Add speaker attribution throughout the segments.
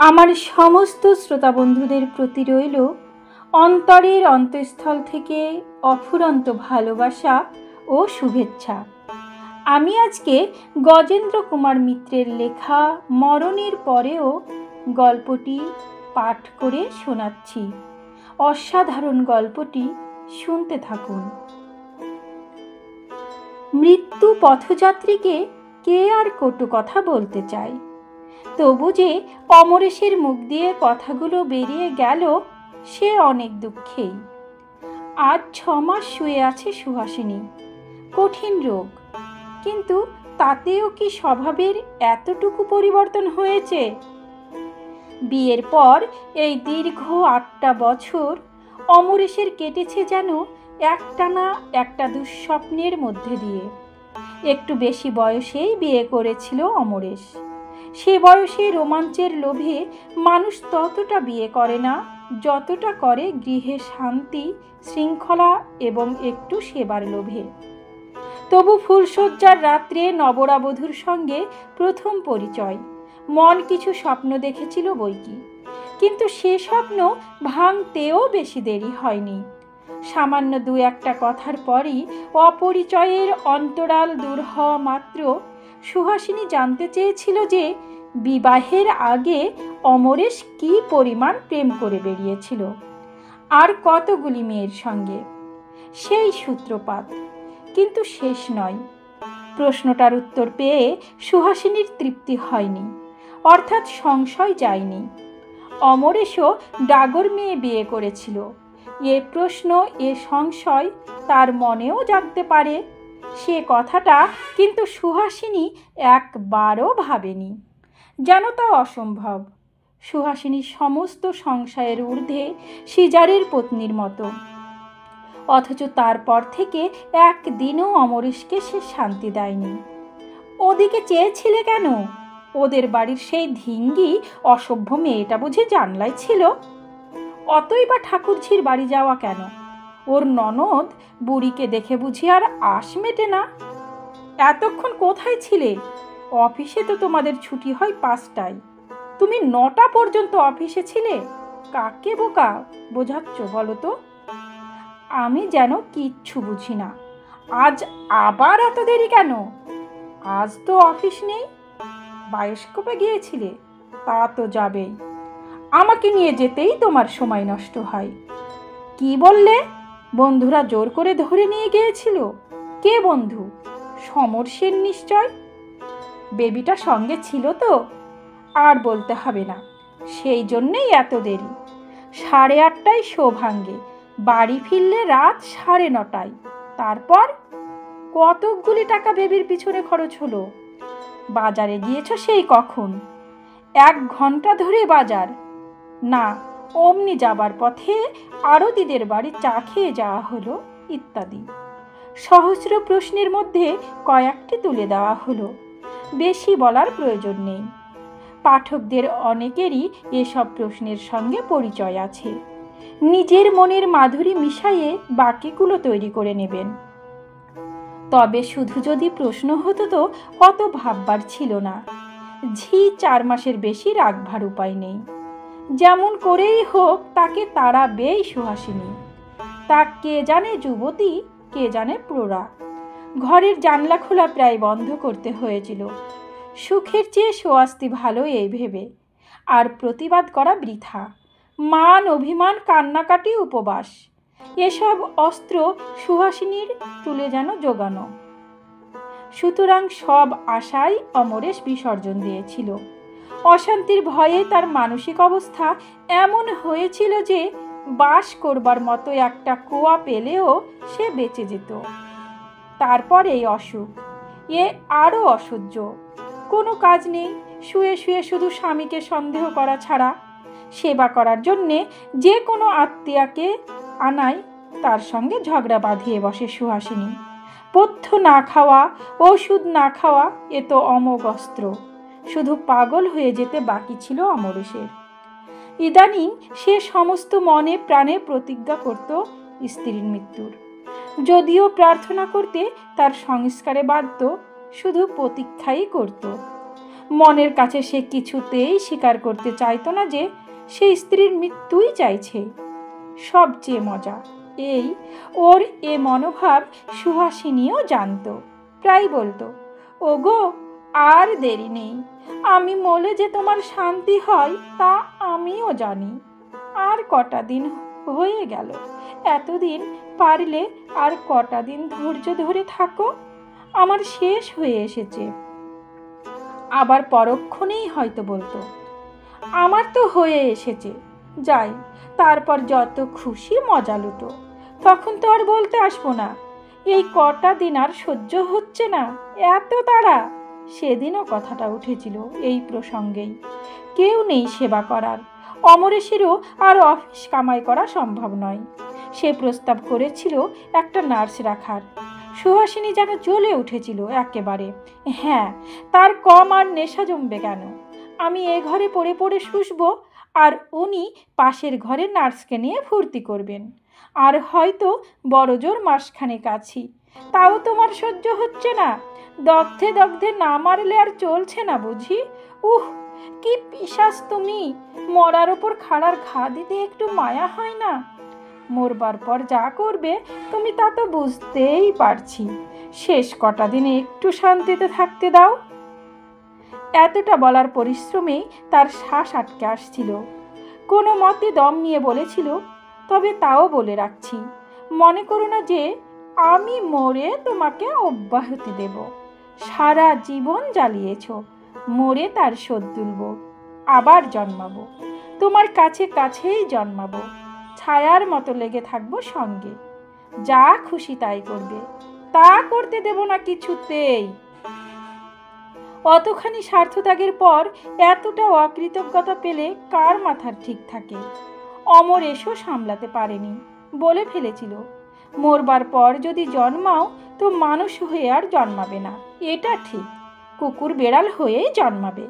Speaker 1: আমার সমস্ত শ্রোতা বন্ধুদের প্রতি রইল অন্তরের অন্তঃস্থল থেকে অফুরন্ত ভালোবাসা ও শুভেচ্ছা। আমি আজকে গজেন্দ্র কুমার মিত্রের লেখা মরণের পরেও গল্পটি পাঠ করে শোনাচ্ছি। অসাধারণ গল্পটি শুনতে থাকুন। মৃত্যু পথযাত্রীকে কে আর কটু কথা বলতে চায়, তবু যে অমরেশের মুখ দিয়ে কথাগুলো বেরিয়ে গেল সে অনেক দুঃখেই। আজ 6 মাস শুয়ে আছে সুহাসিনী, কঠিন রোগ, কিন্তু তাতেও কি স্বভাবের এতটুকু পরিবর্তন হয়েছে? বিয়ের পর এই দীর্ঘ 8টা বছর অমরেশের কেটেছে যেন একটানা একটা দুঃস্বপ্নের মধ্যে দিয়ে। একটু বেশি বয়সেই বিয়ে করেছিল অমরেশ। সে বয়সে রোমাঞ্চের লোভে মানুষ ততটা বিয়ে করে না যতটা করে গৃহে শান্তি, শৃঙ্খলা এবং একটু সেবার লোভে। তবু ফুলশয্যার রাত্রে নবরাবধূর সঙ্গে প্রথম পরিচয়। মন কিছু স্বপ্ন দেখেছিল বইকি, কিন্তু সে স্বপ্ন ভাঙতেও বেশি দেরি হয়নি। সামান্য 2-1টা কথার পরই অপরিচয়ের অন্তরাল দূর হওয়া মাত্র সুহাসিনী জানতে চেয়েছিল যে বিবাহের আগে অমরেশ কি পরিমাণ প্রেম করে বেরিয়েছিল, আর কতগুলি মেয়ের সঙ্গে। সেই সূত্রপাত, কিন্তু শেষ নয়। প্রশ্নটার উত্তর পেয়ে সুহাসিনীর তৃপ্তি হয়নি, অর্থাৎ সংশয় যায়নি। অমরেশও ডাগর মেয়ে বিয়ে করেছিল, এ প্রশ্ন, এ সংশয় তার মনেও জাগতে পারে। সে কথাটা কিন্তু সুহাসিনী একবারও ভাবেনি, যেন তা অসম্ভব। সুহাসিনীর সমস্ত সংশয়ের ঊর্ধ্বে সিজারের পত্নীর মতো। অথচ তারপর থেকে একদিনও অমরেশকে সে শান্তি দেয়নি। ওদিকে চেয়েছিলে কেন? ওদের বাড়ির সেই ধিঙ্গি অসভ্য মেয়েটা বুঝি জানলায় ছিল? অতই বা ঠাকুরঝির বাড়ি যাওয়া কেন? ওর ননদ বুড়িকে দেখে বুঝি আর আশ মেটে না? এতক্ষণ কোথায় ছিলে? অফিসে তো তোমাদের ছুটি হয় 5টায়, তুমি 9টা পর্যন্ত অফিসে ছিলে। কাকে বোকা বোঝাচ্ছ বলো তো? আমি যেন কিচ্ছু বুঝি না। আজ আবার এত দেরি কেন? আজ তো অফিস নেই। বায়োস্কোপে গিয়েছিলে? তা তো যাবেই। আমাকে নিয়ে যেতেই তোমার সময় নষ্ট হয়। কি বললে? বন্ধুরা জোর করে ধরে নিয়ে গিয়েছিল? কে বন্ধু? সমর সেন নিশ্চয়। বেবিটা সঙ্গে ছিল তো? আর বলতে হবে না, সেই জন্যেই এত দেরি। 8:30টায় শো ভাঙ্গে, বাড়ি ফিরলে রাত 9:30টায়। তারপর কতকগুলি টাকা বেবির পিছনে খরচ হলো। বাজারে গিয়েছ সেই কখন? 1 ঘন্টা ধরে বাজার। না, অমনি যাবার পথে আরতিদের বাড়ি চা খেয়ে যাওয়া হলো, ইত্যাদি। সহস্র প্রশ্নের মধ্যে কয়েকটি তুলে দেওয়া হলো, বেশি বলার প্রয়োজন নেই। পাঠকদের অনেকেরই এসব প্রশ্নের সঙ্গে পরিচয় আছে। নিজের মনের মাধুরী মিশাইয়ে বাকিগুলো তৈরি করে নেবেন। তবে শুধু যদি প্রশ্ন হতো তো অত ভাববার ছিল না। ঝি 4 মাসের বেশি রাখবার উপায় নেই। যেমন করেই হোক তাকে তাড়াবেই সুহাসিনী। তা কে জানে যুবতী, কে জানে প্রোড়া। ঘরের জানলা খোলা প্রায় বন্ধ করতে হয়েছিল, সুখের চেয়ে সোয়াস্তি ভালো এই ভেবে। আর প্রতিবাদ করা বৃথা। মান, অভিমান, কান্নাকাটি, উপবাস, এসব অস্ত্র সুহাসিনীর তুলে যেন জোগানো। সুতরাং সব আশাই অমরেশ বিসর্জন দিয়েছিল। অশান্তির ভয়ে তার মানসিক অবস্থা এমন হয়েছিল যে বাস করবার মতো একটা কুয়া পেলেও সে বেঁচে যেত। তারপর এই অসুখ, এ আরও অসহ্য। কোনো কাজ নেই, শুয়ে শুয়ে শুধু স্বামীকে সন্দেহ করা ছাড়া। সেবা করার জন্যে যে কোনো আত্মীয়াকে আনায় তার সঙ্গে ঝগড়া বাঁধিয়ে বসে সুহাসিনী। পথ্য না খাওয়া, ওষুধ না খাওয়া, এ তো অমোঘ অস্ত্র। শুধু পাগল হয়ে যেতে বাকি ছিল অমরেশের। ইদানিং সে সমস্ত মনে প্রাণে প্রতিজ্ঞা করত স্ত্রীর মৃত্যুর। যদিও প্রার্থনা করতে তার সংস্কারে বাধ্য, শুধু প্রতীক্ষাই করত। মনের কাছে সে কিছুতেই স্বীকার করতে চাইতো না যে সে স্ত্রীর মৃত্যুই চাইছে। সবচেয়ে মজা এই, ওর এ মনোভাব সুহাসিনীও জানত। প্রায় বলতো, ওগো আর দেরি নেই, আমি মলে যে তোমার শান্তি হয় তা আমিও জানি। আর কটা দিন হয়ে গেল, এতদিন পারলে আর কটা দিন ধৈর্য ধরে থাকো, আমার শেষ হয়ে এসেছে। আবার পরক্ষণেই হয়তো বলতো, আমার তো হয়ে এসেছে, যাই, তারপর যত খুশি মজা লুটো, তখন তো আর বলতে আসবো না এই কটা দিন আর সহ্য হচ্ছে না, এত তাড়া। সেদিনও কথাটা উঠেছিল এই প্রসঙ্গেই। কেউ নেই সেবা করার, অমরেশেরও আর অফিস কামাই করা সম্ভব নয়। সে প্রস্তাব করেছিল একটা নার্স রাখার। সুহাসিনী যেন জ্বলে উঠেছিল একেবারে। হ্যাঁ, তার কম আর নেশা জমবে কেন? আমি এ ঘরে পড়ে পড়ে শুষবো, আর উনি পাশের ঘরে নার্সকে নিয়ে ফুর্তি করবেন। আর হয়তো বড় জোর মাসখানেক আছি, তাও তোমার সহ্য হচ্ছে না? দগ্ধে দগ্ধে না মারলে আর চলছে না বুঝি? উহ, কি পিশাচ তুমি! মরার ওপর খাড়ার ঘা দিতে একটু মায়া হয় না? মরবার পর যা করবে তুমি তা তো বুঝতেই পারছি, শেষ কটা দিনে একটু শান্তিতে থাকতে দাও। এতটা বলার পরিশ্রমেই তার শ্বাস আটকে আসছিল। কোনো মতে দম নিয়ে বলেছিল, তবে তাও বলে রাখছি, মনে করো না যে আমি মরে তোমাকে অব্যাহতি দেব। সারা জীবন জ্বালিয়েছ, মরে তার শোধ তুলব, আবার জন্মাবো, তোমার কাছে কাছেই জন্মাবো, ছায়ার মতো লেগে থাকবো সঙ্গে, যা খুশি তাই করবে, তা করতে দেব না কিছুতেই। অতখানি স্বার্থত্যাগের পর এতটা অকৃতজ্ঞতা পেলে কার মাথার ঠিক থাকে? অমরেশও সামলাতে পারেনি, বলে ফেলেছিল, মরবার পর যদি জন্মাও তো মানুষ হয়ে আর জন্মাবে না, এটা ঠিক, কুকুর বেড়াল হয়েই জন্মাবে,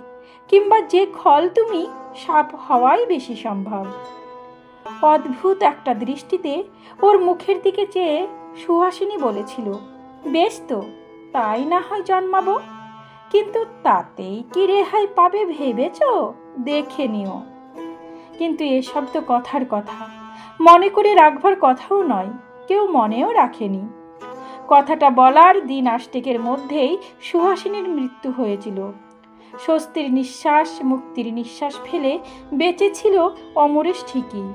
Speaker 1: কিংবা যে খল তুমি সাপ হওয়াই বেশি সম্ভব। অদ্ভুত একটা দৃষ্টিতে ওর মুখের দিকে চেয়ে সুহাসিনী বলেছিল, বেশ তো, তাই না হয় জন্মাবো, কিন্তু তাতেই কি রেহাই পাবে ভেবেছ? দেখে নিও। কিন্তু এসব তো কথার কথা, মনে করে রাখবার কথাও নয়, কেউ মনেও রাখেনি। কথাটা বলার দিন আষ্টেকের মধ্যেই সুহাসিনীর মৃত্যু হয়েছিল। স্বস্তির নিঃশ্বাস, মুক্তির নিঃশ্বাস ফেলে বেঁচেছিল অমরেশ ঠিকই,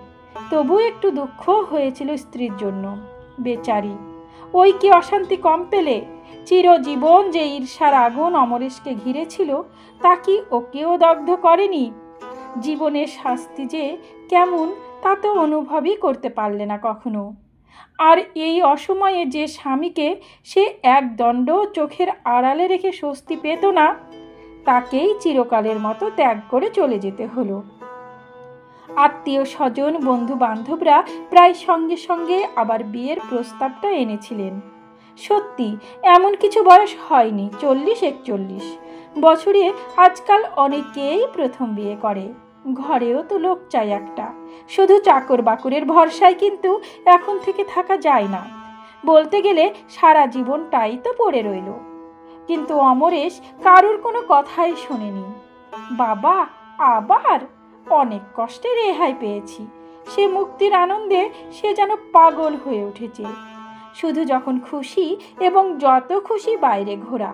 Speaker 1: তবু একটু দুঃখ হয়েছিল স্ত্রীর জন্য। বেচারি, ওই কি অশান্তি কম পেলে? চিরজীবন যে ঈর্ষার আগুন অমরেশকে ঘিরেছিল তা কি ওকেও দগ্ধ করেনি? জীবনের শাস্তি যে কেমন তা তো অনুভবই করতে পারলে না কখনো। আর এই অসময়ে যে স্বামীকে সে এক দণ্ড চোখের আড়ালে রেখে স্বস্তি পেত না, তাকেই চিরকালের মতো ত্যাগ করে চলে যেতে হলো। আত্মীয় স্বজন, বন্ধু বান্ধবরা প্রায় সঙ্গে সঙ্গে আবার বিয়ের প্রস্তাবটা এনেছিলেন। সত্যি এমন কিছু বয়স হয়নি, 40-41 বছরে আজকাল অনেকেই প্রথম বিয়ে করে। ঘরেও তো লোক চাই একটা, শুধু চাকর বাকরের ভরসায় কিন্তু এখন থেকে থাকা যায় না। বলতে গেলে সারা জীবনটাই তো পড়ে রইল। কিন্তু অমরেশ কারুর কোনো কথাই শোনেনি। বাবা, আবার অনেক কষ্টে রেহাই পেয়েছি, সে মুক্তির আনন্দে সে যেন পাগল হয়ে উঠেছে। শুধু যখন খুশি এবং যত খুশি বাইরে ঘোরা,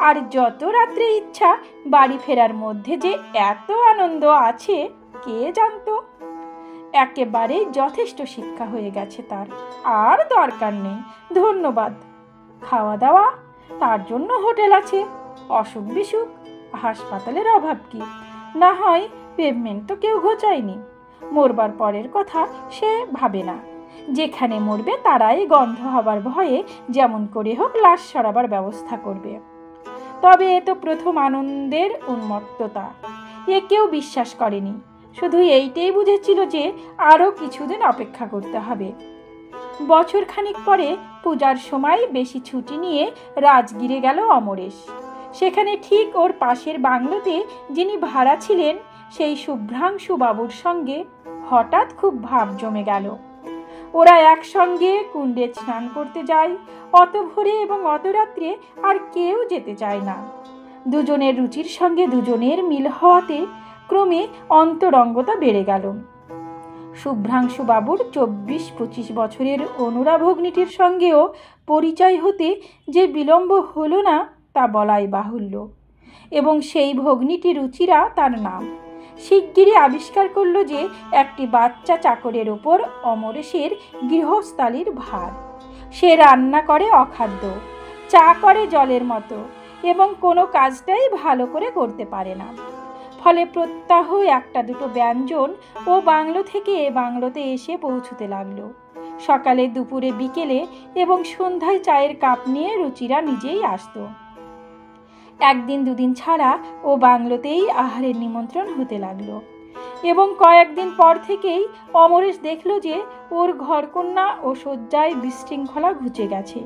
Speaker 1: আর যত রাত্রে ইচ্ছা বাড়ি ফেরার মধ্যে যে এত আনন্দ আছে কে জানতো। একেবারে যথেষ্ট শিক্ষা হয়ে গেছে তার, আর দরকার নেই। ধন্যবাদ। খাওয়া দাওয়া তার জন্য হোটেল আছে, অসুখ বিসুখ হাসপাতালের অভাব কি? না হয় পেমেন্ট তো কেউ ঘোচায়নি। মরবার পরের কথা সে ভাবে না, যেখানে মরবে তারাই গন্ধ হবার ভয়ে যেমন করে হোক লাশ সরাবার ব্যবস্থা করবে। তবে এ তো প্রথম আনন্দের উন্মত্ততা, এ কেউ বিশ্বাস করেনি, শুধু এইটাই বুঝেছিল যে আরও কিছুদিন অপেক্ষা করতে হবে। বছর খানিক পরে পূজার সময় বেশি ছুটি নিয়ে রাজগিরে গেল অমরেশ। সেখানে ঠিক ওর পাশের বাংলোতে যিনি ভাড়া ছিলেন সেই শুভ্রাংশু বাবুর সঙ্গে হঠাৎ খুব ভাব জমে গেল। ওরা একসঙ্গে কুণ্ডে স্নান করতে যায়, অত ভোরে এবং অত রাত্রে আর কেউ যেতে চায় না। দুজনের রুচির সঙ্গে দুজনের মিল হওয়াতে ক্রমে অন্তরঙ্গতা বেড়ে গেল। শুভ্রাংশু বাবুর 24-25 বছরের অনুরা ভগ্নিটির সঙ্গেও পরিচয় হতে যে বিলম্ব হলো না তা বলাই বাহুল্য। এবং সেই ভগ্নিটি রুচিরা তার নাম শিগগিরই আবিষ্কার করল যে একটি বাচ্চা চাকরের ওপর অমরেশের গৃহস্থালির ভার। সে রান্না করে অখাদ্য, চা করে জলের মতো এবং কোনো কাজটাই ভালো করে করতে পারে না। ফলে প্রত্যাহ একটা দুটো ব্যঞ্জন ও বাংলো থেকে বাংলোতে এসে পৌঁছতে লাগলো। সকালে, দুপুরে, বিকেলে এবং সন্ধ্যায় চায়ের কাপ নিয়ে রুচিরা নিজেই আসতো। একদিন দুদিন ছাড়া ও বাংলোতেই আহারের নিমন্ত্রণ হতে লাগলো। এবং কয়েকদিন পর থেকেই অমরেশ দেখল যে ওর ঘরকন্যা ও শয্যায় বিশৃঙ্খলা ঘুচে গেছে।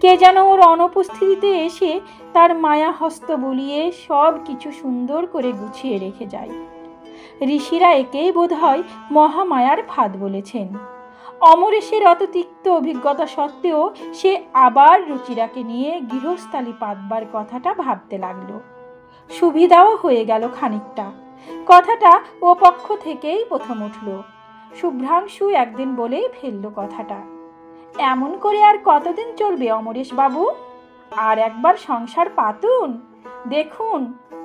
Speaker 1: কে যেন ওর অনুপস্থিতিতে এসে তার মায়া হস্ত বুলিয়ে সব কিছু সুন্দর করে গুছিয়ে রেখে যায়। ঋষিরা একেই বোধহয় মহামায়ার ফাঁদ বলেছেন। অমরেশের অত তিক্ত অভিজ্ঞতা সত্ত্বেও সে আবার রুচিরাকে নিয়ে গৃহস্থালি পাতবার কথাটা ভাবতে লাগলো। সুবিধাও হয়ে গেল খানিকটা। কথাটা ও পক্ষ থেকেই প্রথম উঠল। শুভ্রাংশু একদিন বলেই ফেলল কথাটা, এমন করে আর কতদিন চলবে অমরেশ বাবু? আর একবার সংসার পাতুন, দেখুন।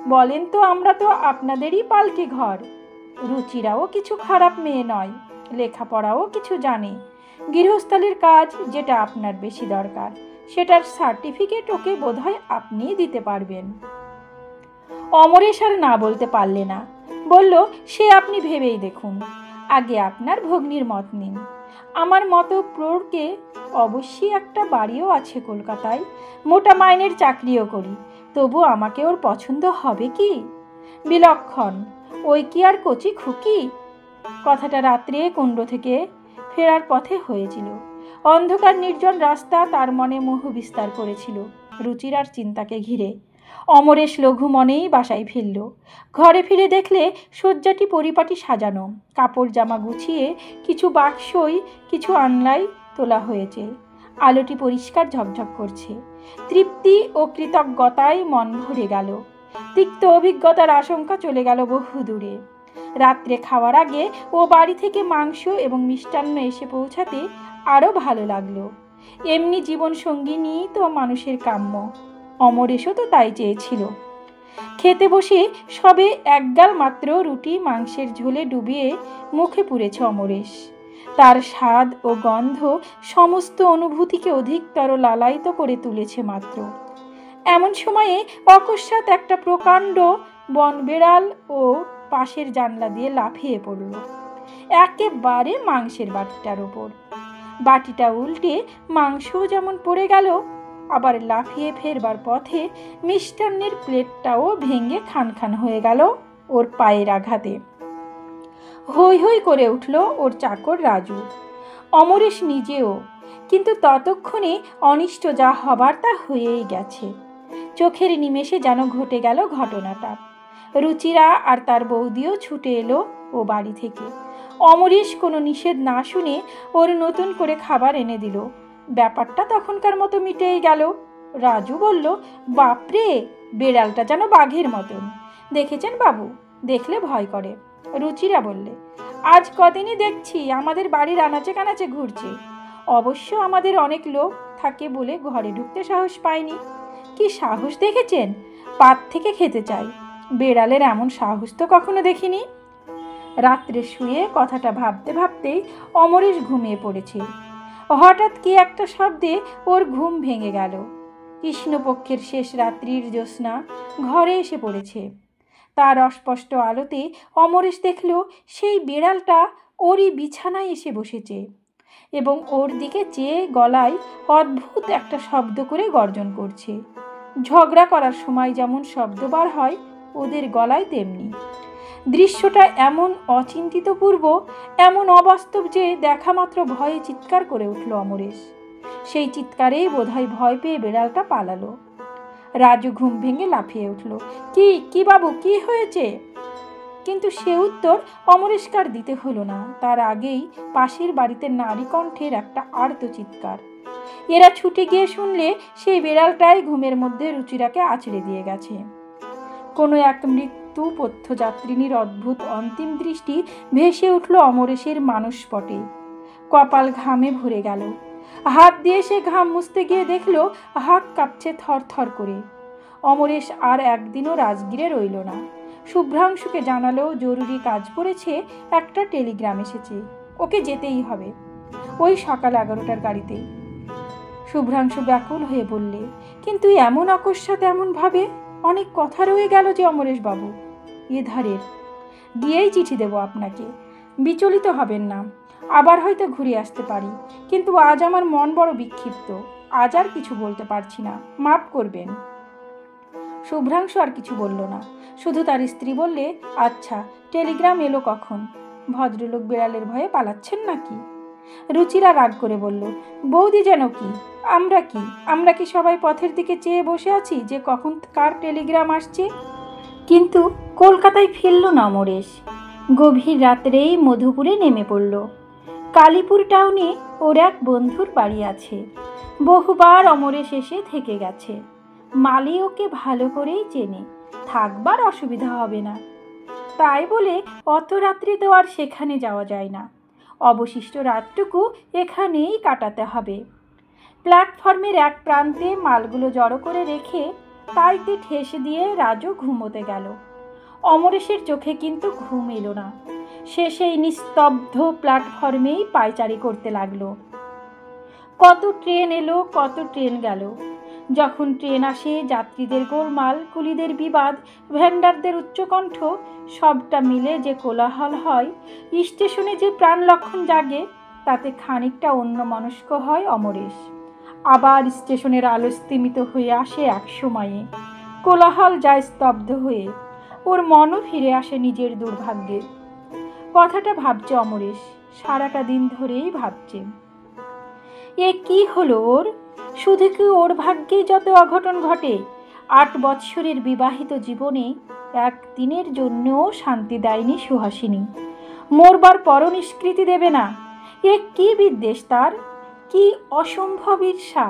Speaker 1: বলেন তো, আমরা তো আপনাদেরই পালকি ঘর। রুচিরাও কিছু খারাপ মেয়ে নয়, লেখাপড়াও কিছু জানে। গৃহস্থালির কাজ যেটা আপনার বেশি দরকার সেটার সার্টিফিকেট ওকে বোধহয় আপনিই দিতে পারবেন। অমরেশ আর না বলতে পারলে না, বলল, সে আপনি ভেবেই দেখুন। আগে আপনার ভগ্নির মত নিন। আমার মতো প্রৌঢ়কে অবশ্যই একটা বাড়িও আছে কলকাতায়, মোটা মাইনের চাকরিও করি, তবু আমাকে ওর পছন্দ হবে কি? বিলক্ষণ, ওই কি আর কচি খুকি? কথাটা রাত্রে কুণ্ড থেকে ফেরার পথে হয়েছিল। অন্ধকার নির্জন রাস্তা তার মনে মোহ বিস্তার করেছিল রুচিরার চিন্তাকে ঘিরে। অমরেশ লঘু মনেই বাসায় ফিরল। ঘরে ফিরে দেখলে শয্যাটি পরিপাটি সাজানো, কাপড় জামা গুছিয়ে কিছু বাক্সই কিছু আনলাই তোলা হয়েছে। আলোটি পরিষ্কার ঝকঝক করছে। তৃপ্তি ও কৃতজ্ঞতায় মন ভরে গেল। তিক্ত অভিজ্ঞতার আশঙ্কা চলে গেল বহু দূরে। রাত্রে খাওয়ার আগে ও বাড়ি থেকে মাংস এবং মিষ্টান্ন এসে পৌঁছাতে আরও ভালো লাগলো। এমনি জীবন সঙ্গিনী তো মানুষের কাম্য। অমরেশও তো তাই চেয়েছিল। খেতে বসে সবে একগাল মাত্র রুটি মাংসের ঝোলে ডুবিয়ে মুখে পুরেছে অমরেশ। তার স্বাদ ও গন্ধ সমস্ত অনুভূতিকে অধিকতর লালায়িত করে তুলেছে মাত্র। এমন সময়ে অকস্মাৎ একটা প্রকাণ্ড বনবেড়াল ও পাশের জানলা দিয়ে লাফিয়ে পড়ল একেবারে মাংসের বাটিটার ওপর। বাটিটা উল্টে মাংসও যেমন পড়ে গেল, আবার লাফিয়ে ফেরবার পথে মিষ্টান্নের প্লেটটাও ভেঙে খান খান হয়ে গেল ওর পায়ের আঘাতে। হৈ হৈ করে উঠল ওর চাকর রাজু, অমরেশ নিজেও। কিন্তু ততক্ষণে অনিষ্ট যা হবার তা হয়েই গেছে। চোখের নিমেষে যেন ঘটে গেল ঘটনাটা। রুচিরা আর তার বৌদিও ছুটে এলো ও বাড়ি থেকে। অমরেশ কোনো নিষেধ না শুনে ওর নতুন করে খাবার এনে দিল। ব্যাপারটা তখনকার মতো মিটেই গেল। রাজু বলল, বাপরে, বেড়ালটা যেন বাঘের মতন। দেখেছেন বাবু? দেখলে ভয় করে। রুচিরা বললে, আজ কদিনই দেখছি আমাদের বাড়ির আনাচে কানাচে ঘুরছে। অবশ্য আমাদের অনেক লোক থাকে বলে ঘরে ঢুকতে সাহস পায়নি। কি সাহস দেখেছেন? পাত থেকে খেতে চাই। বেড়ালের এমন সাহস তো কখনো দেখিনি। রাত্রে শুয়ে কথাটা ভাবতে ভাবতেই অমরেশ ঘুমিয়ে পড়েছে। হঠাৎ কি একটা শব্দে ওর ঘুম ভেঙে গেল। কৃষ্ণপক্ষের শেষ রাত্রির জ্যোৎস্না ঘরে এসে পড়েছে। তার অস্পষ্ট আলোতে অমরেশ দেখল সেই বিড়ালটা ওরই বিছানায় এসে বসেছে এবং ওর দিকে চেয়ে গলায় অদ্ভুত একটা শব্দ করে গর্জন করছে। ঝগড়া করার সময় যেমন শব্দ বার হয় ওদের গলায় তেমনি। দৃশ্যটা এমন অচিন্তিতপূর্ব, এমন অবাস্তব যে দেখা মাত্র ভয়ে চিৎকার করে উঠল অমরেশ। সেই চিৎকারেই বোধহয় ভয় পেয়ে বেড়ালটা পালালো। রাজু ঘুম ভেঙে লাফিয়ে উঠল, কি বাবু, কি হয়েছে? কিন্তু সে উত্তর অমরেশকার দিতে হলো না। তার আগেই পাশের বাড়িতে নারী কণ্ঠের একটা আর্ত চিৎকার। এরা ছুটে গিয়ে শুনলে সেই বেড়ালটাই ঘুমের মধ্যে রুচিরাকে আছড়ে দিয়ে গেছে। কোনো এক মৃত্যু পথযাত্রিনীর অদ্ভুত অন্তিম দৃষ্টি ভেসে উঠল অমরেশের মানসপটে। কপাল ঘামে ভরে গেল। হাত দিয়ে সে ঘাম মুছতে গিয়ে দেখল হাত কাঁপছে থর থর করে। অমরেশ আর একদিনও রাজগিরে রইল না। শুভ্রাংশুকে জানালো জরুরি কাজ পড়েছে, একটা টেলিগ্রাম এসেছে, ওকে যেতেই হবে, ওই সকাল 11টার গাড়িতেই। শুভ্রাংশু ব্যাকুল হয়ে বললে, কিন্তু এমন অকস্মাৎ এমন ভাবে অনেক কথা রয়ে গেল যে অমরেশবাবু। এধারের গিয়েই চিঠি দেব আপনাকে, বিচলিত হবেন না, আবার হয়তো ঘুরে আসতে পারি, কিন্তু আজ আমার মন বড় বিক্ষিপ্ত, আজ আর কিছু বলতে পারছি না, মাফ করবেন। শুভ্রাংশু আর কিছু বলল না, শুধু তার স্ত্রী বললে, আচ্ছা টেলিগ্রাম এলো কখন? ভদ্রলোক বিড়ালের ভয়ে পালাচ্ছেন নাকি? রুচিরা রাগ করে বলল, বৌদি যেন কি, আমরা কি সবাই পথের দিকে চেয়ে বসে আছি যে কখন কার টেলিগ্রাম আসছে? কিন্তু কলকাতায় ফিরল না অমরেশ। গভীর রাত্রেই মধুপুরে নেমে পড়ল। কালীপুর টাউনে ওর এক বন্ধুর বাড়ি আছে, বহুবার অমরেশ এসে থেকে গেছে। মালি ওকে ভালো করেই চেনে, থাকবার অসুবিধা হবে না। তাই বলে অত রাত্রি তো আর সেখানে যাওয়া যায় না, অবশিষ্ট রাতটুকু এখানেই কাটাতে হবে। প্ল্যাটফর্মের এক প্রান্তে মালগুলো জড়ো করে রেখে তাইতে ঠেস দিয়ে রাজু ঘুমোতে গেল। অমরেশের চোখে কিন্তু ঘুম এলো না। সে সেই নিস্তব্ধ প্ল্যাটফর্মেই পায়চারি করতে লাগলো। কত ট্রেন এলো, কত ট্রেন গেল। যখন ট্রেন আসে, যাত্রীদের গোলমাল, কুলিদের বিবাদ, ভেন্ডারদের উচ্চকণ্ঠ, সবটা মিলে যে কোলাহল হয়, স্টেশনে যে প্রাণ লক্ষণ জাগে, তাতে খানিকটা অন্যমনস্ক হয় অমরেশ। আবার স্টেশনের আলো স্তিমিত হয়ে আসে এক সময়ে, কোলাহল যায় স্তব্ধ হয়ে, ওর মনও ফিরে আসে নিজের দুর্ভাগ্যে। কথাটা ভাবছে অমরেশ, সারাটা দিন ধরেই ভাবছে। এ কি হলো ওর? শুধু কি ওর ভাগ্যে যত অঘটন ঘটে? 8 বৎসরের বিবাহিত জীবনে একদিনের জন্যও শান্তি দেয়নি সুহাসিনী। মরবার পরও নিষ্কৃতি দেবে না। এ কি বিদ্বেষ তার, কি অসম্ভব ঈর্ষা!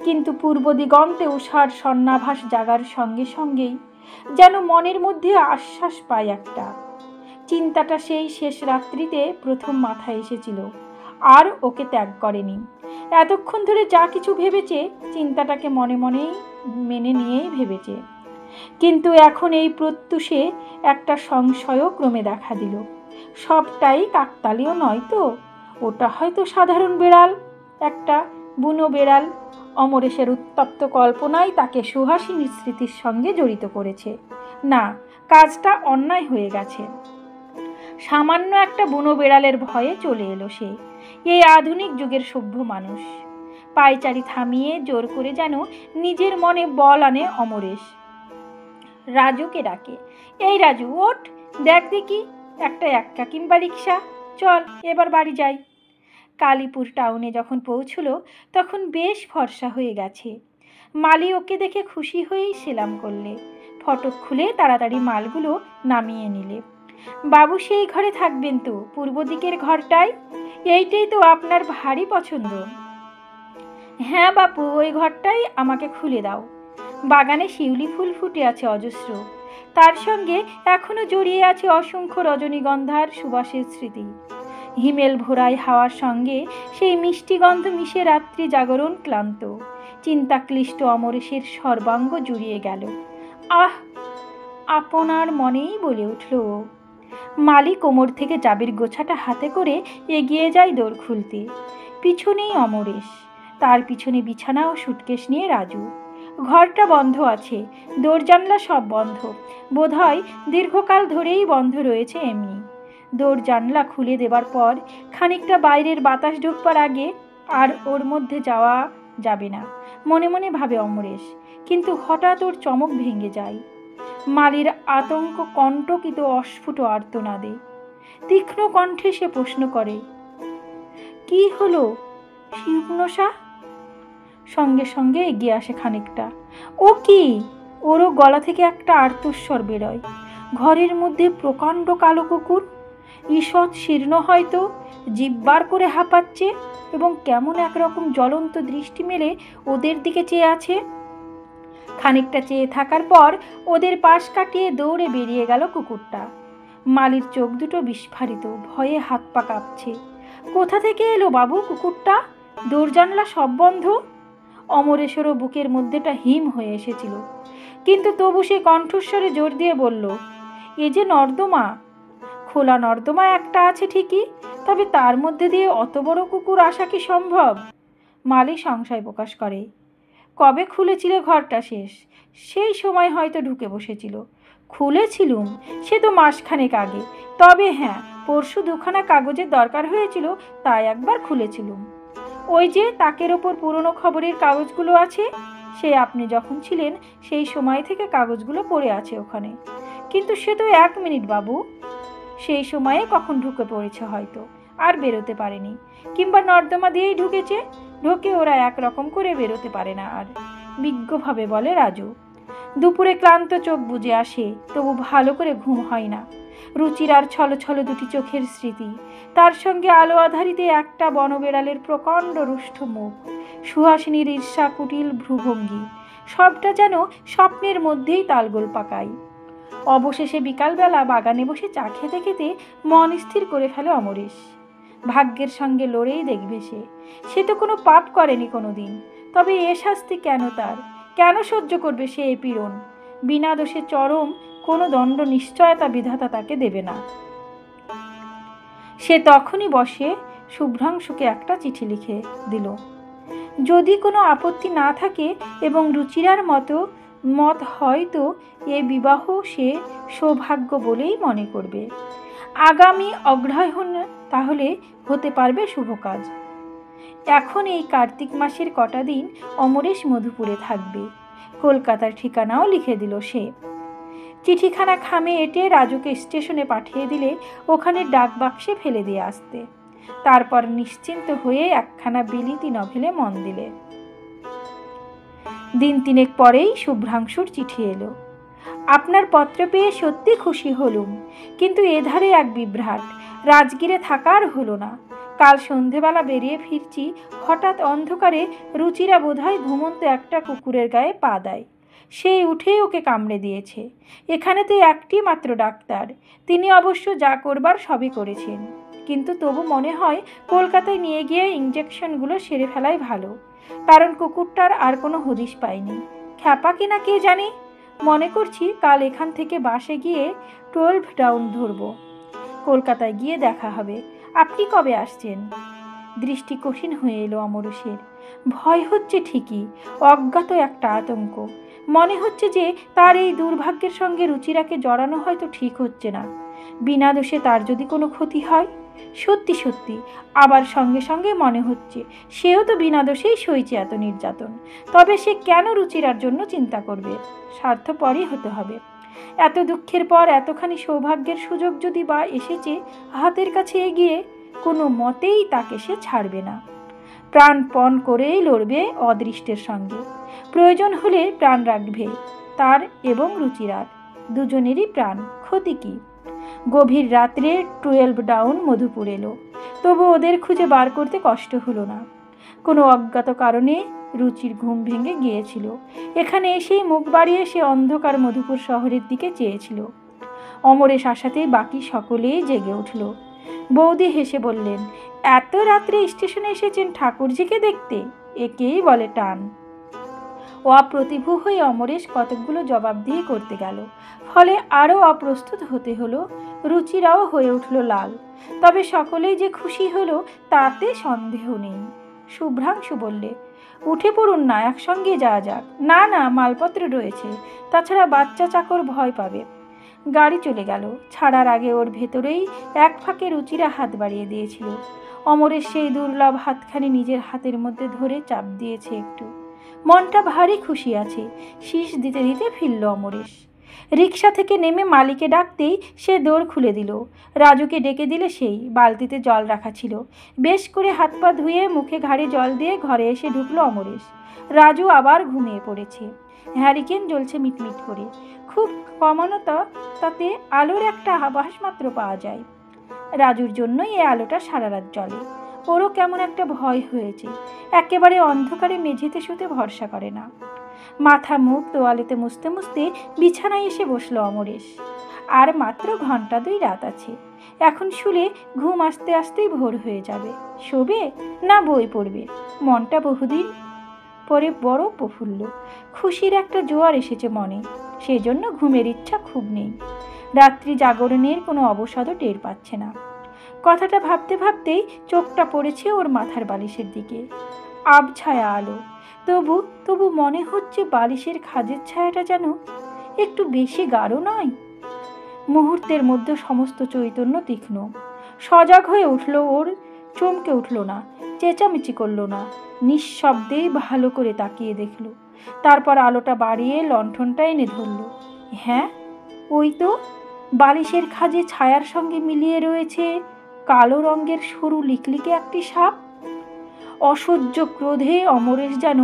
Speaker 1: কিন্তু পূর্ব দিগন্তে উষার সন্নাভাস জাগার সঙ্গে সঙ্গেই যেন মনের মধ্যে আশ্বাস পায় একটা। চিন্তাটা সেই শেষ রাত্রিতে প্রথম মাথায় এসেছিল, আর ওকে ত্যাগ করেনি। এতক্ষণ ধরে যা কিছু ভেবেছে, চিন্তাটাকে মনে মনেই মেনে নিয়েই ভেবেছে। কিন্তু এখন এই প্রত্যুষে একটা সংশয়ও ক্রমে দেখা দিল। সবটাই কাকতালীয় নয় তো? ওটা হয়তো সাধারণ বেড়াল, একটা বুনো বেড়াল। অমরেশের উত্তপ্ত কল্পনাই তাকে সুহাসিনীর স্মৃতির সঙ্গে জড়িত করেছে। না, কাজটা অন্যায় হয়ে গেছে। সামান্য একটা বুনো বেড়ালের ভয়ে চলে এলো সে, এই আধুনিক যুগের সভ্য মানুষ। পায়চারি থামিয়ে জোর করে যেন নিজের মনে বল আনে অমরেশ। রাজুকে ডাকে, এই রাজু ওঠ, দেখ দেখি একটা এক্কা কিংবা রিক্সা, চল এবার বাড়ি যাই। কালীপুর টাউনে যখন পৌঁছলো তখন বেশ ফর্সা হয়ে গেছে। মালি ওকে দেখে খুশি হয়েই সেলাম করলে, ফটক খুলে তাড়াতাড়ি মালগুলো নামিয়ে নিলে। বাবু সেই ঘরে থাকবেন তো, পূর্ব দিকের ঘরটায়? এইটাই তো আপনার ভারী পছন্দ। হ্যাঁ বাপু, ওই ঘরটাই আমাকে খুলে দাও। বাগানে শিউলি ফুল ফুটে আছে অজস্র, তার সঙ্গে এখনো জড়িয়ে আছে অসংখ্য রজনীগন্ধার সুবাসের স্মৃতি। হিমেল ভোরাই হাওয়ার সঙ্গে সেই মিষ্টি গন্ধ মিশে রাত্রি জাগরণ ক্লান্ত চিন্তাক্লিষ্ট অমরেশের সর্বাঙ্গ জুড়িয়ে গেল। আহ, আপনার মনেই বলে উঠল। মালি কোমর থেকে চাবির গোছাটা হাতে করে এগিয়ে যায় দোর খুলতে। পিছনেই অমরেশ, তার পিছনে বিছানা ও সুটকেস নিয়ে রাজু। ঘরটা বন্ধ আছে, দোর জানলা সব বন্ধ, বোধহয় দীর্ঘকাল ধরেই বন্ধ রয়েছে এমনি। দোর জানলা খুলে দেবার পর খানিকটা বাইরের বাতাস ঢুকবার আগে আর ওর মধ্যে যাওয়া যাবে না, মনে মনে ভাবে অমরেশ। কিন্তু হঠাৎ ওর চমক ভেঙে যায়। মালির আতঙ্ক কণ্টকিত অস্ফুট আর্তনাদে। তীক্ষ্ণ কণ্ঠে সে প্রশ্ন করে, কি হলো শিবনশা? সঙ্গে সঙ্গে এগিয়ে আসে খানিকটা। ও কি? ওরও গলা থেকে একটা আর্তস্বর বেরোয়। ঘরের মধ্যে প্রকাণ্ড কালো কুকুর, ঈষৎ শীর্ণ হয়তো, জিব্বার করে হাঁপাচ্ছে এবং কেমন একরকম জ্বলন্ত দৃষ্টি মেলে ওদের দিকে চেয়ে আছে। খানিকটা চেয়ে থাকার পর ওদের পাশ কাটিয়ে দৌড়ে বেরিয়ে গেল কুকুরটা। মালির চোখ দুটো বিস্ফারিত, ভয়ে হাত পা কাঁপছে। কোথা থেকে এলো বাবু কুকুরটা? দরজানলা সব বন্ধ। অমরেশেরও বুকের মধ্যেটা হিম হয়ে এসেছিল, কিন্তু তবু সে কণ্ঠস্বরে জোর দিয়ে বলল, এ যে নর্দমা। খোলা নর্দমা একটা আছে ঠিকই, তবে তার মধ্যে দিয়ে অত বড় কুকুর আসা কি সম্ভব? মালি সংশয় প্রকাশ করে। কবে খুলেছিলে ঘরটা শেষ? সেই সময় হয়তো ঢুকে বসেছিল। খুলেছিলুম সে তো মাসখানেক আগে, তবে হ্যাঁ, পরশু দুখানা কাগজের দরকার হয়েছিল, তাই একবার খুলেছিলুম। ওই যে তাকের ওপর পুরনো খবরের কাগজগুলো আছে, সে আপনি যখন ছিলেন সেই সময় থেকে কাগজগুলো পড়ে আছে ওখানে। কিন্তু সে তো 1 মিনিট বাবু। সেই সময়ে কখন ঢুকে পড়েছে হয়তো, আর বেরোতে পারেনি, কিংবা নর্দমা দিয়েই ঢুকেছে। ঢোকে ওরা একরকম করে বেরোতে পারে না আর, বিজ্ঞভাবে বলে রাজু। দুপুরে ক্লান্ত চোখ বুজে আসে, তবু ভালো করে ঘুম হয় না। রুচির আর ছলো ছলো দুটি চোখের স্মৃতি, তার সঙ্গে আলো আধারিতে একটা বনবেড়ালের প্রকাণ্ড রুষ্ঠ মুখ, সুহাসিনীর ঈর্ষা কুটিল ভ্রুভঙ্গি, সবটা যেন স্বপ্নের মধ্যেই তালগোল পাকায়। অবশেষে বিকালবেলা বাগানে বসে চা খেতে খেতে মন স্থির করে ফেলে অমরেশ। ভাগ্যের সঙ্গে লড়েই দেখবে সে তো কোনো পাপ করেনি কোনো দিন, তবে এ শাস্তি কেন তার? কেন সহ্য করবে সে এ পীড়ন? বিনা দোষে চরম কোনো দণ্ড নিশ্চয়তা বিধাতা তাকে দেবে না। সে তখনই বসে শুভ্রাংশুকে একটা চিঠি লিখে দিল। যদি কোনো আপত্তি না থাকে এবং রুচিরার মত হয় তো এ বিবাহ সে সৌভাগ্য বলেই মনে করবে। আগামী অগ্রহায়ণ তাহলে হতে পারবে শুভ কাজ। এখন এই কার্তিক মাসের কটা দিন অমরেশ মধুপুরে থাকবে। কলকাতার ঠিকানাও লিখে দিল সে। চিঠিখানা খামে এঁটে রাজুকে স্টেশনে পাঠিয়ে দিলে ওখানে ডাক বাক্সে ফেলে দিয়ে আসতে। তারপর নিশ্চিন্ত হয়ে একখানা বিলিতি নভেলে মন দিলে। দিন 3 পরেই শুভ্রাংশুর চিঠি এলো। আপনার পত্র পেয়ে সত্যি খুশি হলুম, কিন্তু এধারে এক বিভ্রাট, রাজগিরে থাকার হলো না। কাল সন্ধেবেলা বেরিয়ে ফিরছি, হঠাৎ অন্ধকারে রুচিরা বোধহয় ঘুমন্ত একটা কুকুরের গায়ে পা দেয়। সেই উঠেই ওকে কামড়ে দিয়েছে। এখানেতে একটি মাত্র ডাক্তার, তিনি অবশ্য যা করবার সবই করেছেন, কিন্তু তবু মনে হয় কলকাতায় নিয়ে গিয়ে ইঞ্জেকশনগুলো সেরে ফেলাই ভালো, কারণ কুকুরটার আর কোনো হদিশ পায়নি। খ্যাপা কিনা কে জানে। মনে করছি কাল এখান থেকে বাসে গিয়ে 12 ডাউন ধরব। কলকাতায় গিয়ে দেখা হবে। আপনি কবে আসছেন? দৃষ্টি কঠিন হয়ে এলো অমরেশের। ভয় হচ্ছে ঠিকই, অজ্ঞাত একটা আতঙ্ক। মনে হচ্ছে যে তার এই দুর্ভাগ্যের সঙ্গে রুচিরাকে জড়ানো হয়তো ঠিক হচ্ছে না। বিনা দোষে তার যদি কোনো ক্ষতি হয়। সত্যি সত্যি আবার সঙ্গে সঙ্গে মনে হচ্ছে সেও তো বিনা দোষেই সইছে এত নির্যাতন। তবে সে কেন রুচিরার জন্য চিন্তা করবে? স্বার্থপরই হতে হবে। এত দুঃখের পর এতখানি সৌভাগ্যের সুযোগ যদি বা এসেছে হাতের কাছে এগিয়ে, কোনো মতেই তাকে সে ছাড়বে না। প্রাণপণ করেই লড়বে অদৃষ্টের সঙ্গে। প্রয়োজন হলে প্রাণ রাখবে তার এবং রুচিরার, দুজনেরই প্রাণ। ক্ষতি কি? গভীর রাত্রে 12 ডাউন মধুপুর এলো, তবু ওদের খুঁজে বার করতে কষ্ট হলো না। কোনো অজ্ঞাত কারণে রুচির ঘুম ভেঙে গিয়েছিল। এখানে এসেই মুখ বাড়িয়ে সে অন্ধকার মধুপুর শহরের দিকে চেয়েছিল। অমরেশ আসাতেই বাকি সকলেই জেগে উঠল। বৌদি হেসে বললেন, এত রাত্রে স্টেশনে এসেছেন ঠাকুরজিকে দেখতে? একেই বলে টান। অপ্রতিভু হয়ে অমরেশ কতকগুলো জবাবদিহি করতে গেল, ফলে আরও অপ্রস্তুত হতে হলো। রুচিরাও হয়ে উঠল লাল। তবে সকলেই যে খুশি হলো তাতে সন্দেহ নেই। শুভ্রাংশু বললে, উঠে পড়ুন না, একসঙ্গে যাওয়া যাক। না না, মালপত্র রয়েছে, তাছাড়া বাচ্চা চাকর ভয় পাবে। গাড়ি চলে গেল। ছাড়ার আগে ওর ভেতরেই এক ফাঁকে রুচিরা হাত বাড়িয়ে দিয়েছিল। অমরেশ সেই দুর্লভ হাতখানি নিজের হাতের মধ্যে ধরে চাপ দিয়েছে একটু। মনটা ভারী খুশি আছে। শীষ দিতে দিতে ফিরল অমরেশ। রিক্সা থেকে নেমে মালিকে ডাকতেই সে দৌড় খুলে দিল। রাজুকে ডেকে দিলে সেই বালতিতে জল রাখা ছিল। বেশ করে হাত পা ধুয়ে মুখে ঘাড়ে জল দিয়ে ঘরে এসে ঢুকলো অমরেশ। রাজু আবার ঘুমিয়ে পড়েছে। হ্যারিকেন জ্বলছে মিটমিট করে, খুব কমানো, তাতে আলোর একটা আভাস মাত্র পাওয়া যায়। রাজুর জন্যই এই আলোটা সারা রাত জ্বলে। ওরও কেমন একটা ভয় হয়েছে, একেবারে অন্ধকারে মেঝেতে শুতে ভরসা করে না। মাথা মুখ তোয়ালেতে মুছতে মুছতে বিছানায় এসে বসলো অমরেশ। আর মাত্র ঘন্টা 2 রাত আছে। এখন শুলে ঘুম আসতে আসতেই ভোর হয়ে যাবে। শোবে না বই পড়বে? মনটা বহুদিন পরে বড় প্রফুল্ল, খুশির একটা জোয়ার এসেছে মনে। সেই জন্য ঘুমের ইচ্ছা খুব নেই। রাত্রি জাগরণের কোনো অবসাদও টের পাচ্ছে না। কথাটা ভাবতে ভাবতেই চোখটা পড়েছে ওর মাথার বালিশের দিকে। আবছায়া আলো, তবু মনে হচ্ছে বালিশের খাজের ছায়াটা যেন একটু বেশি গাঢ় নয়? মুহূর্তের মধ্যে সমস্ত চৈতন্য তীক্ষ্ণ। সজাগ হয়ে উঠল ওর, চমকে উঠল না, চেঁচামেচি করল না, নিঃশব্দেই ভালো করে তাকিয়ে দেখল। তারপর আলোটা বাড়িয়ে লণ্ঠনটা এনে ধরল। হ্যাঁ, ওই তো বালিশের খাজে ছায়ার সঙ্গে মিলিয়ে রয়েছে কালো রঙের সরু লিকলিকে একটি সাপ। অসহ্য ক্রোধে অমরেশ যেন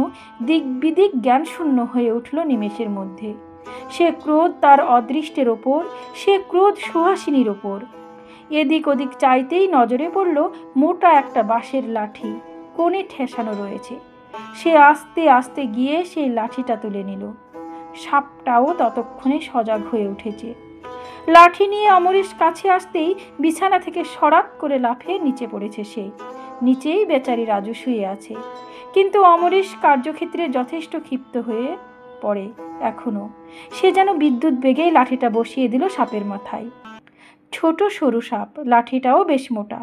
Speaker 1: দিক বিদিক জ্ঞান শূন্য হয়ে উঠল নিমেষের মধ্যে। সে ক্রোধ তার অদৃষ্টের ওপর, সে ক্রোধ সুহাসিনীর ওপর। এদিক ওদিক চাইতেই নজরে পড়ল মোটা একটা বাঁশের লাঠি কোণে ঠেসানো রয়েছে। সে আস্তে আস্তে গিয়ে সেই লাঠিটা তুলে নিল। সাপটাও ততক্ষণে সজাগ হয়ে উঠেছে। লাঠি নিয়ে অমরেশ কাছে আসতেই বিছানা থেকে সরাত করে লাফিয়ে নিচে পড়েছে সে। নিচেই বেচারি রাজু শুয়ে আছে। কিন্তু অমরেশ কার্যক্ষেত্রে যথেষ্ট ক্ষিপ্ত হয়ে পড়ে এখনো। সে যেন বিদ্যুৎ বেগে লাঠিটা বসিয়ে দিল সাপের মাথায়। ছোট সরু সাপ, লাঠিটাও বেশ মোটা।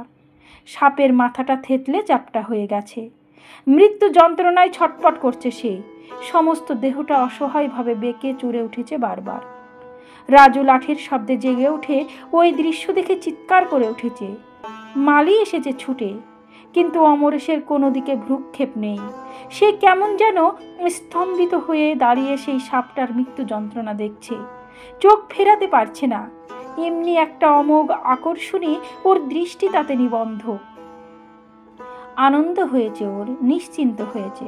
Speaker 1: সাপের মাথাটা থেতলে চ্যাপ্টা হয়ে গেছে। মৃত্যু যন্ত্রণায় ছটপট করছে সে। সমস্ত দেহটা অসহায়ভাবে বেঁকে চড়ে উঠেছে বারবার। রাজু লাঠির শব্দে জেগে উঠে ওই দৃশ্য দেখে চিৎকার করে উঠেছে। মালি এসেছে ছুটে, কিন্তু অমরেশের কোনো দিকে ভ্রুক্ষেপ নেই। সে কেমন যেন স্তম্ভিত হয়ে দাঁড়িয়ে সেই সাপটার মৃত্যু যন্ত্রণা দেখছে। চোখ ফেরাতে পারছে না। এমনি একটা অমোঘ আকর্ষণে ওর দৃষ্টি তাতে নিবন্ধ। আনন্দ হয়েছে ওর, নিশ্চিন্ত হয়েছে।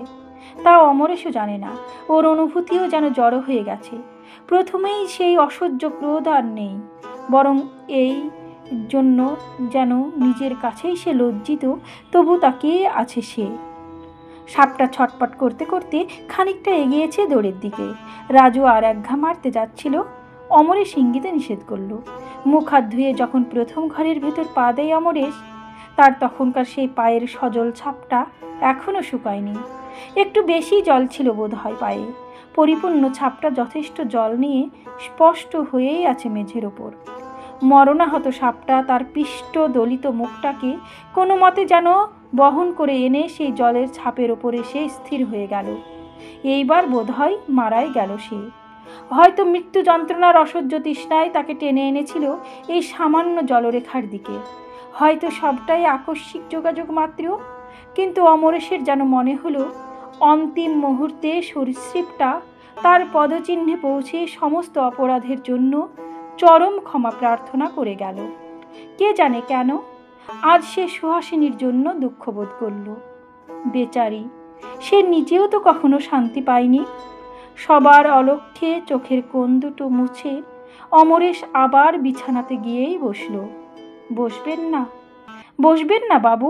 Speaker 1: তা অমরেশও জানে না। ওর অনুভূতিও যেন জড়ো হয়ে গেছে। প্রথমেই সেই অসহ্য ক্রোধ আর নেই, বরং এই জন্য যেন নিজের কাছেই সে লজ্জিত, তবু তাকিয়ে আছে সে। সাপটা ছটপট করতে করতে খানিকটা এগিয়েছে দৌড়ের দিকে। রাজু আর এক ঘা মারতে যাচ্ছিল। অমরেশ ইঙ্গিতে নিষেধ করল। মুখ হাত ধুয়ে যখন প্রথম ঘরের ভেতর পা দেয় অমরেশ, তার তখনকার সেই পায়ের সজল ছাপটা এখনো শুকায়নি। একটু বেশি জল ছিল বোধ হয় পায়ে। পরিপূর্ণ ছাপটা যথেষ্ট জল নিয়ে স্পষ্ট হয়েই আছে মেঝের ওপর। মরণাহত সাপটা তার পিষ্ট দলিত মুখটাকে কোনো মতে যেন বহন করে এনে সেই জলের ছাপের ওপরে সে স্থির হয়ে গেল। এইবার বোধহয় মারাই গেল সে। হয়তো মৃত্যু যন্ত্রণার অসহ্য তৃষ্ণায় তাকে টেনে এনেছিল এই সামান্য জলরেখার দিকে। হয়তো সবটাই আকস্মিক যোগাযোগ মাত্র। কিন্তু অমরেশের যেন মনে হলো অন্তিম মুহূর্তে সরীসৃপটা তার পদচিহ্নে পৌঁছে সমস্ত অপরাধের জন্য চরম ক্ষমা প্রার্থনা করে গেল। কে জানে কেন আজ সে সুহাসিনীর জন্য দুঃখবোধ করল। বেচারি, সে নিজেও তো কখনো শান্তি পায়নি। সবার অলক্ষ্যে চোখের কোণ দুটো মুছে অমরেশ আবার বিছানাতে গিয়েই বসল। বসবেন না বাবু?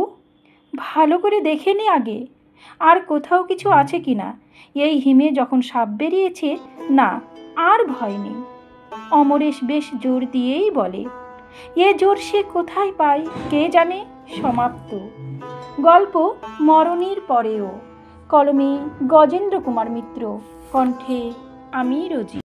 Speaker 1: ভালো করে দেখে নি আগে আর কোথাও কিছু আছে কিনা। এই হিমে যখন সাপ বেরিয়েছে, না আর ভয় নেই। অমরেশ বেশ জোর দিয়েই বলে। এ জোর সে কোথায় পায় কে জানে। সমাপ্ত। গল্প মরণের পরেও। কলমে গজেন্দ্র কুমার মিত্র, কণ্ঠে আমি রোজি।